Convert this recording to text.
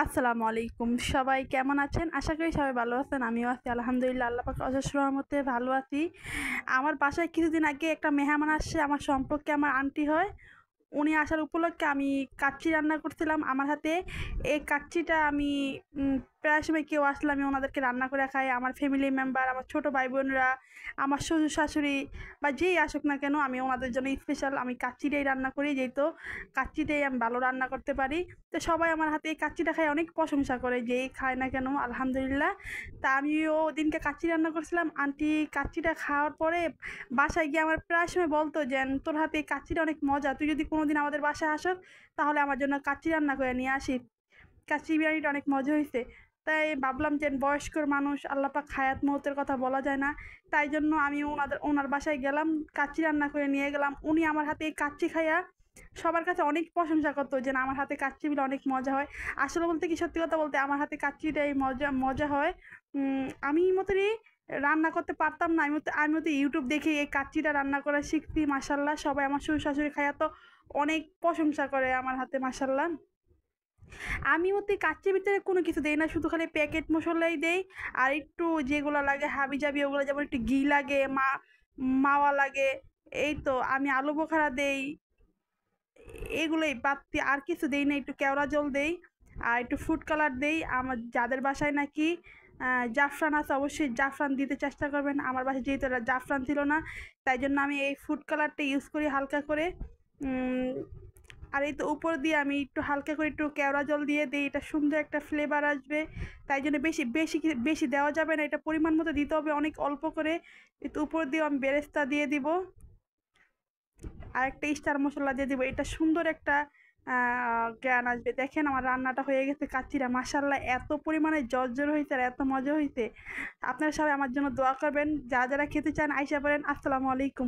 আসসালামু আলাইকুম। সবাই কেমন আছেন? আশা করি সবাই ভালো আছেন। আমিও আছি আলহামদুলিল্লাহ। আল্লাহ পাকের অশেষ রহমতে ভালো আছি। আমার বাসায় কিছুদিন আগে একটা মেহমান আসছে, আমার সম্পর্কে আমার আন্টি হয়। উনি আসার উপলক্ষে আমি কাচ্চি রান্না করছিলাম আমার হাতে। এই কাচ্চিটা আমি প্রায় সময় কেউ আসলে আমি ওনাদেরকে রান্না করে খাই। আমার ফ্যামিলি মেম্বার, আমার ছোট ভাই-বোনরা, আমার শ্বশুর-শাশুড়ি বা যেই আসুক না কেন আমি ওনাদের জন্য স্পেশাল আমি কাচ্চিটাই রান্না করি, যেহেতু কাচ্চিটাই আমি ভালো রান্না করতে পারি। তো সবাই আমার হাতে এই কাচ্চিটা খায় অনেক প্রশংসা করে, যেই খায় না কেন আলহামদুলিল্লাহ। তা আমিও ওদিনকে কাচ্চি রান্না করছিলাম। আন্টি কাচ্চিটা খাওয়ার পরে বাসায় গিয়ে আমার প্রায় সময় বলতো যে, "তোর হাতে এই কাচ্চিটা অনেক মজা। তুই যদি কোনোদিন আমাদের বাসায় আসস তাহলে আমার জন্য কাচ্চি রান্না করে নিয়ে আসিস। কাচ্চি বিরিয়ানিটা অনেক মজা হইছে।" তাই ভাবলাম যে বয়স্কর মানুষ, আল্লাহ পাক হায়াত মউতের কথা বলা যায় না। তাই জন্য আমি ওনার বাসায় গেলাম, কাচ্চি রান্না করে নিয়ে গেলাম। উনি আমার হাতে এই কাচ্চি খাইয়া সবার কাছে অনেক প্রশংসা করতো যে, "না, আমার হাতে কাচ্চি বিলে অনেক মজা হয়।" আসলে বলতে কি, সত্যি কথা বলতে আমার হাতে কাচ্চিটাই মজা হয়। আমি মতনই রান্না করতে পারতাম না। আমি তো ইউটিউব দেখে এই কাচ্চিটা রান্না করা শিখছি মাশাআল্লাহ। সবাই আমার শ্বশুর-শাশুড়ি খাইয়া তো অনেক প্রশংসা করে আমার হাতে মাশাআল্লাহ। আমি ওতে কাচ্চির ভিতরে কোনো কিছু দেই না, শুধু খালি প্যাকেট মসলাই দেই। আর একটু যেগুলো লাগে হাবিজাবি ওগুলো, যেমন একটু ঘি লাগে, মাওয়া লাগে। এই তো আমি আলু বোখারা দেই। এগুলোই বাড়তি আর কিছু দেই না। একটু কেওড়া জল দেই আর একটু ফুড কালার দেই। আমার যাদের বাসায় নাকি জাফরান আছে অবশ্যই জাফরান দিতে চেষ্টা করবেন। আমার বাসায় যেহেতু জাফরান ছিল না, তাই জন্য আমি এই ফুড কালারটা ইউজ করি হালকা করে। উম, আর এই তো উপর দিয়ে আমি একটু হালকা করে একটু কেওড়া জল দিয়ে দিই, এটা সুন্দর একটা ফ্লেভার আসবে। তাই জন্য বেশি বেশি বেশি দেওয়া যাবে না, এটা পরিমাণ মতো দিতে হবে, অনেক অল্প করে। একটু উপর দিয়ে আমি বেরেস্তা দিয়ে দিব আর একটা স্টার মশলা দিয়ে দিব। এটা সুন্দর একটা জ্ঞান আসবে। দেখেন আমার রান্নাটা হয়ে গেছে, কাচ্চিটা মাশাআল্লাহ এত পরিমাণে জর্জর হয়েছে আর এত মজা হয়েছে। আপনারা সবাই আমার জন্য দোয়া করবেন। যারা যারা খেতে চান আইসা পড়েন। আসসালামু আলাইকুম।